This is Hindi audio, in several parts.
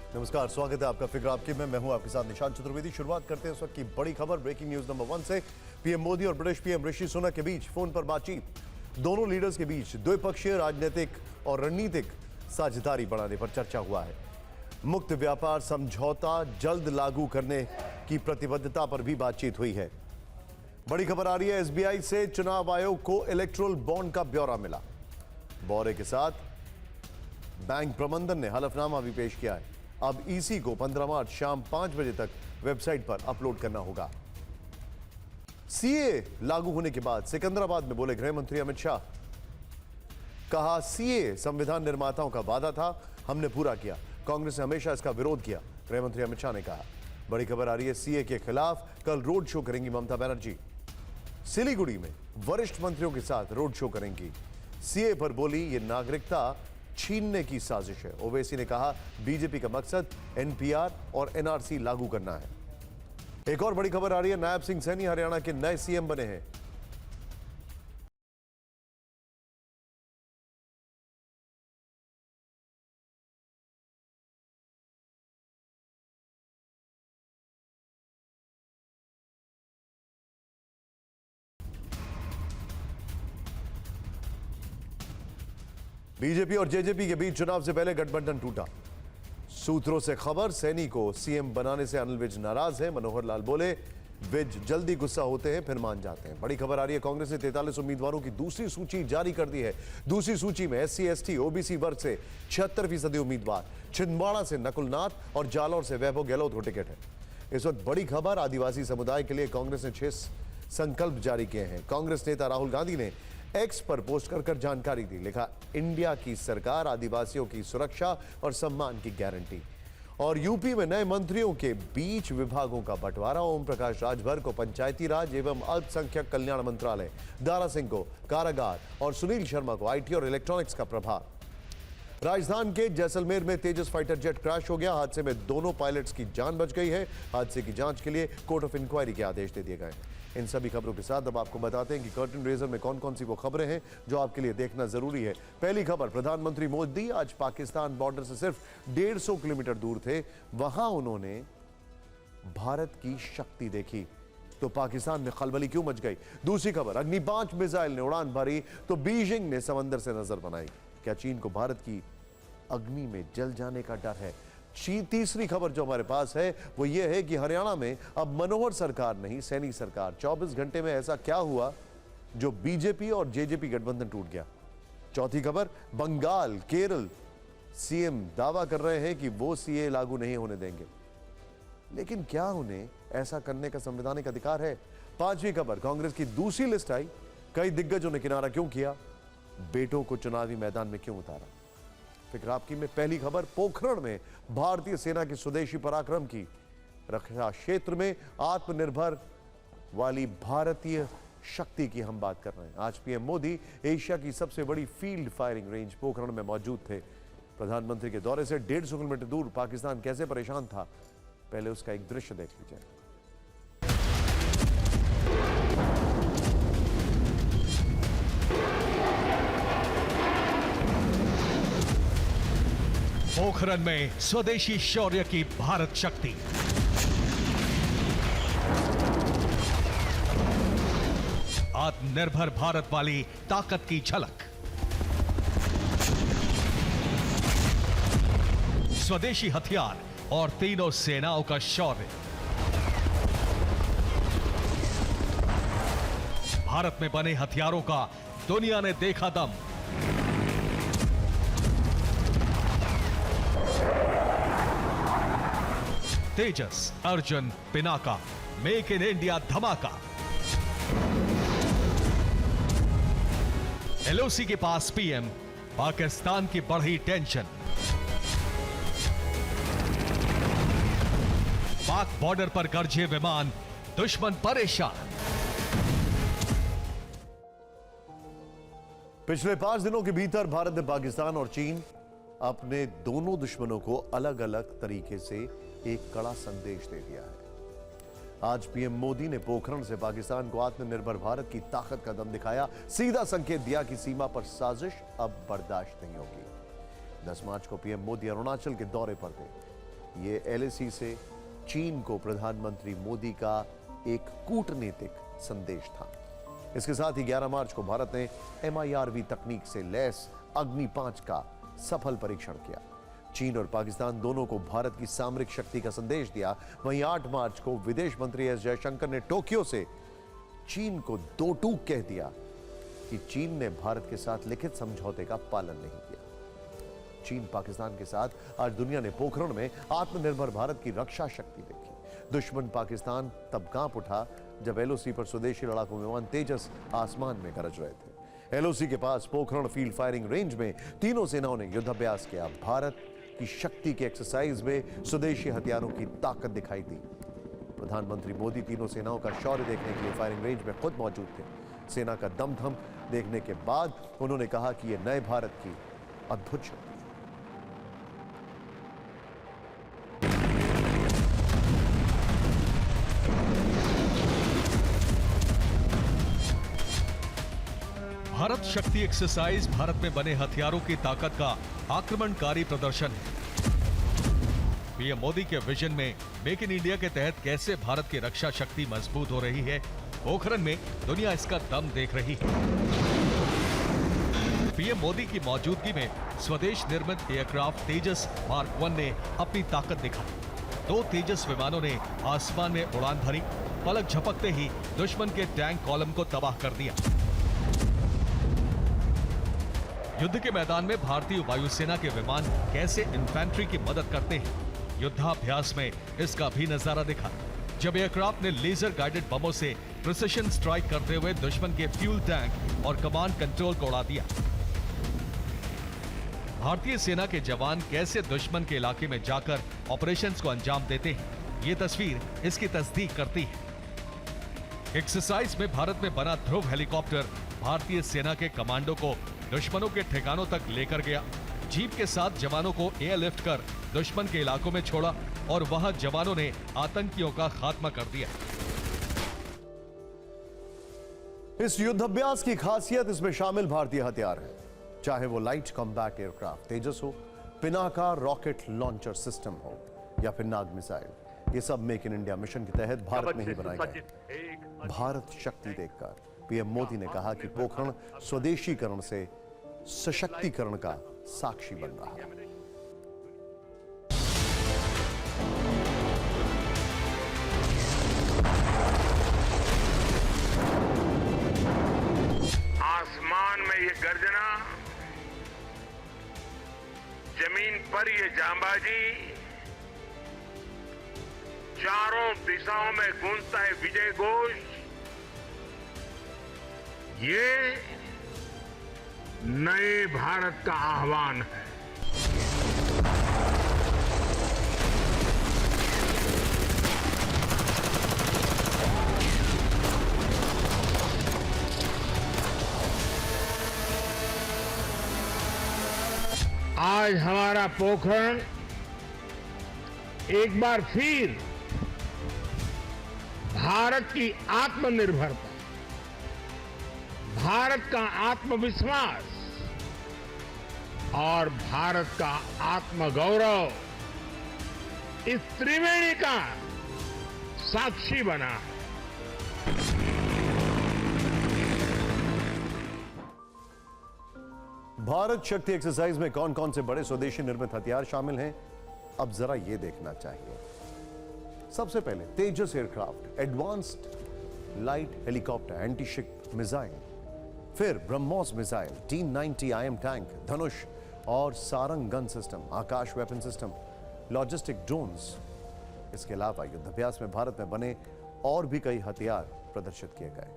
नमस्कार, स्वागत है आपका फिक्र आपकी में। मैं हूं आपके साथ निशांत चतुर्वेदी। शुरुआत करते हैं इस वक्त की बड़ी खबर, ब्रेकिंग न्यूज नंबर 1 से। पीएम मोदी और ब्रिटिश पीएम ऋषि सुनक के बीच फोन पर बातचीत। दोनों लीडर्स के बीच द्विपक्षीय राजनीतिक और रणनीतिक साझेदारी बढ़ाने पर चर्चा हुआ है। मुक्त व्यापार समझौता जल्द लागू करने की प्रतिबद्धता पर भी बातचीत हुई है। बड़ी खबर आ रही है एसबीआई से चुनाव आयोग को इलेक्टोरल बॉन्ड का ब्यौरा मिला। ब्यौरे के साथ बैंक प्रबंधन ने हलफनामा भी पेश किया है। अब ईसी को 15 मार्च शाम 5 बजे तक वेबसाइट पर अपलोड करना होगा। सीए लागू होने के बाद सिकंदराबाद में बोले गृह मंत्री अमित शाह। कहा सीए संविधान निर्माताओं का वादा था, हमने पूरा किया। कांग्रेस ने हमेशा इसका विरोध किया, गृह मंत्री अमित शाह ने कहा। बड़ी खबर आ रही है सीए के खिलाफ कल रोड शो करेंगी ममता बनर्जी। सिलीगुड़ी में वरिष्ठ मंत्रियों के साथ रोड शो करेंगी। सीए पर बोली ये नागरिकता छीनने की साजिश है। ओवैसी ने कहा बीजेपी का मकसद एनपीआर और एनआरसी लागू करना है। एक और बड़ी खबर आ रही है, नायब सिंह सैनी हरियाणा के नए सीएम बने हैं। बीजेपी और जेजेपी के बीच चुनाव से पहले गठबंधन टूटा। सूत्रों से खबर, सैनी को सीएम बनाने से अनिल विज नाराज है। मनोहर लाल बोले विज जल्दी गुस्सा होते हैं फिर मान जाते हैं। बड़ी खबर आ रही है, कांग्रेस ने 43 उम्मीदवारों की दूसरी सूची जारी कर दी है। दूसरी सूची में एससी एसटी ओबीसी वर्ग से 76% उम्मीदवार, छिंदवाड़ा से नकुल नाथ और जालौर से वैभव गहलोत को टिकट है। इस वक्त बड़ी खबर, आदिवासी समुदाय के लिए कांग्रेस ने 6 संकल्प जारी किए हैं। कांग्रेस नेता राहुल गांधी ने एक्स पर पोस्ट कर जानकारी दी। लिखा, इंडिया की सरकार आदिवासियों की सुरक्षा और सम्मान की गारंटी। और यूपी में नए मंत्रियों के बीच विभागों का बंटवारा। ओम प्रकाश राजभर को पंचायती राज एवं अल्पसंख्यक कल्याण मंत्रालय, दारा सिंह को कारागार और सुनील शर्मा को आईटी और इलेक्ट्रॉनिक्स का प्रभार। राजस्थान के जैसलमेर में तेजस फाइटर जेट क्रैश हो गया। हादसे में दोनों पायलट्स की जान बच गई है। हादसे की जांच के लिए कोर्ट ऑफ इंक्वायरी के आदेश दे दिए गए हैं। इन सभी खबरों के साथ अब आपको बताते हैं कि कर्टन रेजर में कौन कौन सी वो खबरें हैं जो आपके लिए देखना जरूरी है। पहली खबर, प्रधानमंत्री मोदी आज पाकिस्तान बॉर्डर से सिर्फ 150 किलोमीटर दूर थे। वहां उन्होंने भारत की शक्ति देखी तो पाकिस्तान में खलबली क्यों मच गई। दूसरी खबर, अग्नि 5 मिसाइल ने उड़ान भरी तो बीजिंग ने समंदर से नजर बनाई। क्या चीन को भारत की अग्नि में जल जाने का डर है। तीसरी खबर जो हमारे पास है वो ये है कि हरियाणा में अब मनोहर सरकार नहीं सैनी सरकार। 24 घंटे में ऐसा क्या हुआ जो बीजेपी और जेजेपी गठबंधन टूट गया। चौथी खबर, बंगाल केरल सीएम दावा कर रहे हैं कि वो सीए लागू नहीं होने देंगे, लेकिन क्या उन्हें ऐसा करने का संवैधानिक अधिकार है। पांचवी खबर, कांग्रेस की दूसरी लिस्ट आई, कई दिग्गजों ने किनारा क्यों किया, बेटों को चुनावी मैदान में क्यों उतारा। फिक्र आपकी में पहली खबर, पोखरण में भारतीय सेना के स्वदेशी पराक्रम की। रक्षा क्षेत्र में आत्मनिर्भर वाली भारतीय शक्ति की हम बात कर रहे हैं। आज पीएम मोदी एशिया की सबसे बड़ी फील्ड फायरिंग रेंज पोखरण में मौजूद थे। प्रधानमंत्री के दौरे से 150 किलोमीटर दूर पाकिस्तान कैसे परेशान था, पहले उसका एक दृश्य देख लीजिए। पोखरण में स्वदेशी शौर्य की भारत शक्ति। आत्मनिर्भर भारत वाली ताकत की झलक। स्वदेशी हथियार और तीनों सेनाओं का शौर्य। भारत में बने हथियारों का दुनिया ने देखा दम। Tejas, Arjun, Pinaka, make in India धमाका। एलओसी के पास पीएम, पाकिस्तान की बढ़ी टेंशन। पाक बॉर्डर पर गरजे विमान, दुश्मन परेशान। पिछले 5 दिनों के भीतर भारत ने पाकिस्तान और चीन अपने दोनों दुश्मनों को अलग अलग तरीके से एक कड़ा संदेश दे दिया है। आज पीएम मोदी ने पोखरण से पाकिस्तान को आत्मनिर्भर भारत की ताकत का दम दिखाया, सीधा संकेत दिया कि सीमा पर साजिश अब बर्दाश्त नहीं होगी। 10 मार्च को पीएम मोदी अरुणाचल के दौरे पर थे। ये एलएसी से चीन को प्रधानमंत्री मोदी का एक कूटनीतिक संदेश था। इसके साथ ही 11 मार्च को भारत ने MIRV तकनीक से लैस अग्नि 5 का सफल परीक्षण किया। चीन और पाकिस्तान दोनों को भारत की सामरिक शक्ति का संदेश दिया। वहीं 8 मार्च को विदेश मंत्री एस जयशंकर ने टोक्यो से चीन को दो टूक कह दिया कि चीन ने भारत के साथ लिखित समझौते का पालन नहीं किया। चीन पाकिस्तान के साथ आज दुनिया ने पोखरण में आत्मनिर्भर भारत की रक्षा शक्ति देखी। दुश्मन पाकिस्तान तब कांप उठा जब LOC पर स्वदेशी लड़ाकू विमान तेजस आसमान में गरज रहे थे। LOC के पास पोखरण फील्ड फायरिंग रेंज में तीनों सेनाओं ने युद्धाभ्यास किया। भारत की शक्ति के एक्सरसाइज में स्वदेशी हथियारों की ताकत दिखाई दी। प्रधानमंत्री मोदी तीनों सेनाओं का शौर्य देखने के लिए फायरिंग रेंज में खुद मौजूद थे। सेना का दमखम देखने के बाद उन्होंने कहा कि यह नए भारत की अद्भुत शक्ति। भारत शक्ति एक्सरसाइज भारत में बने हथियारों की ताकत का आक्रमणकारी प्रदर्शन है। पीएम मोदी के विजन में मेक इन इंडिया के तहत कैसे भारत की रक्षा शक्ति मजबूत हो रही है, पोखरण में दुनिया इसका दम देख रही है। पीएम मोदी की मौजूदगी में स्वदेश निर्मित एयरक्राफ्ट तेजस मार्क 1 ने अपनी ताकत दिखाई। 2 तेजस विमानों ने आसमान में उड़ान भरी, पलक झपकते ही दुश्मन के टैंक कॉलम को तबाह कर दिया। युद्ध के मैदान में भारतीय वायुसेना के विमान कैसे इन्फेंट्री की मदद करते हैं, युद्धाभ्यास में इसका भी नजारा दिखा जब एयरक्राफ्ट ने लेजर गाइडेड बमों से प्रिसिशन स्ट्राइक करते हुए दुश्मन के फ्यूल टैंक और कमांड कंट्रोल को उड़ा दिया। भारतीय सेना के जवान कैसे दुश्मन के इलाके में जाकर ऑपरेशंस को अंजाम देते हैं, ये तस्वीर इसकी तस्दीक करती है। एक्सरसाइज में भारत में बना ध्रुव हेलीकॉप्टर भारतीय सेना के कमांडो को दुश्मनों के ठिकानों तक लेकर गया। जीप के साथ जवानों को एयरलिफ्ट कर दुश्मन के इलाकों में छोड़ा और वहां जवानों ने आतंकियों का खात्मा कर दिया। इस युद्धाभ्यास की खासियत इसमें शामिल भारतीय हथियार है, चाहे वो लाइट कॉम्बैट एयरक्राफ्ट तेजस हो, पिनाका रॉकेट लॉन्चर सिस्टम हो या फिर नाग मिसाइल। ये सब मेक इन इंडिया मिशन के तहत भारत में ही बनाए गए। भारत शक्ति देखकर पीएम मोदी ने कहा कि पोखरण स्वदेशीकरण से सशक्तिकरण का साक्षी बन रहा है। आसमान में ये गर्जना, जमीन पर ये जांबाजी, चारों दिशाओं में गूंजता है विजय घोष। ये नए भारत का आह्वान है। आज हमारा पोखरण एक बार फिर भारत की आत्मनिर्भरता, भारत का आत्मविश्वास और भारत का आत्मगौरव, इस त्रिवेणी का साक्षी बना है। भारत शक्ति एक्सरसाइज में कौन कौन से बड़े स्वदेशी निर्मित हथियार शामिल हैं, अब जरा ये देखना चाहिए। सबसे पहले Tejas aircraft, advanced light helicopter, anti ship missile, फिर BrahMos missile, T-90 IM tank, Dhanush और Sarang gun system, Akash weapon system, logistic drones. इसके अलावा युद्धाभ्यास में भारत में बने और भी कई हथियार प्रदर्शित किए गए।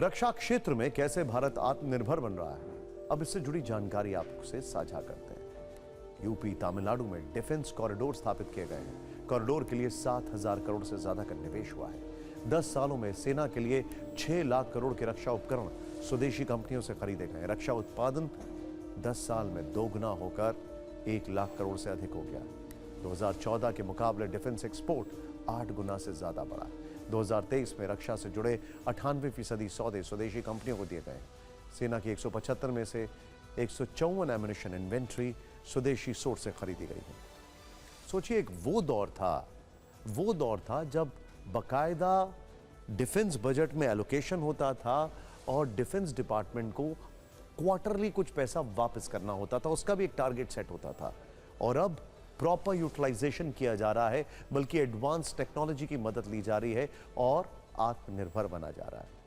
रक्षा क्षेत्र में कैसे भारत आत्मनिर्भर बन रहा है, अब इससे जुड़ी जानकारी आपसे साझा करते हैं। यूपी तमिलनाडु में डिफेंस कॉरिडोर स्थापित किए गए हैं। कॉरिडोर के लिए 7,000 करोड़ से ज्यादा का निवेश हुआ है। 10 सालों में सेना के लिए 6 लाख करोड़ के रक्षा उपकरण स्वदेशी कंपनियों से खरीदे गए। रक्षा उत्पादन 10 साल में दोगुना होकर 1 लाख करोड़ से अधिक हो गया। 2014 के मुकाबले डिफेंस एक्सपोर्ट 8 गुना से ज्यादा बढ़ा। 2023 में रक्षा से जुड़े 98% सौदे स्वदेशी कंपनियों को दिए गए। सेना की 175 में से 154 एम्युनिशन इन्वेंट्री स्वदेशी सोर्स से खरीदी गई है। सोचिए, एक वो दौर था जब बकायदा डिफेंस बजट में एलोकेशन होता था और डिफेंस डिपार्टमेंट को क्वार्टरली कुछ पैसा वापस करना होता था, उसका भी एक टारगेट सेट होता था। और अब प्रॉपर यूटिलाइजेशन किया जा रहा है, बल्कि एडवांस टेक्नोलॉजी की मदद ली जा रही है और आत्मनिर्भर बना जा रहा है।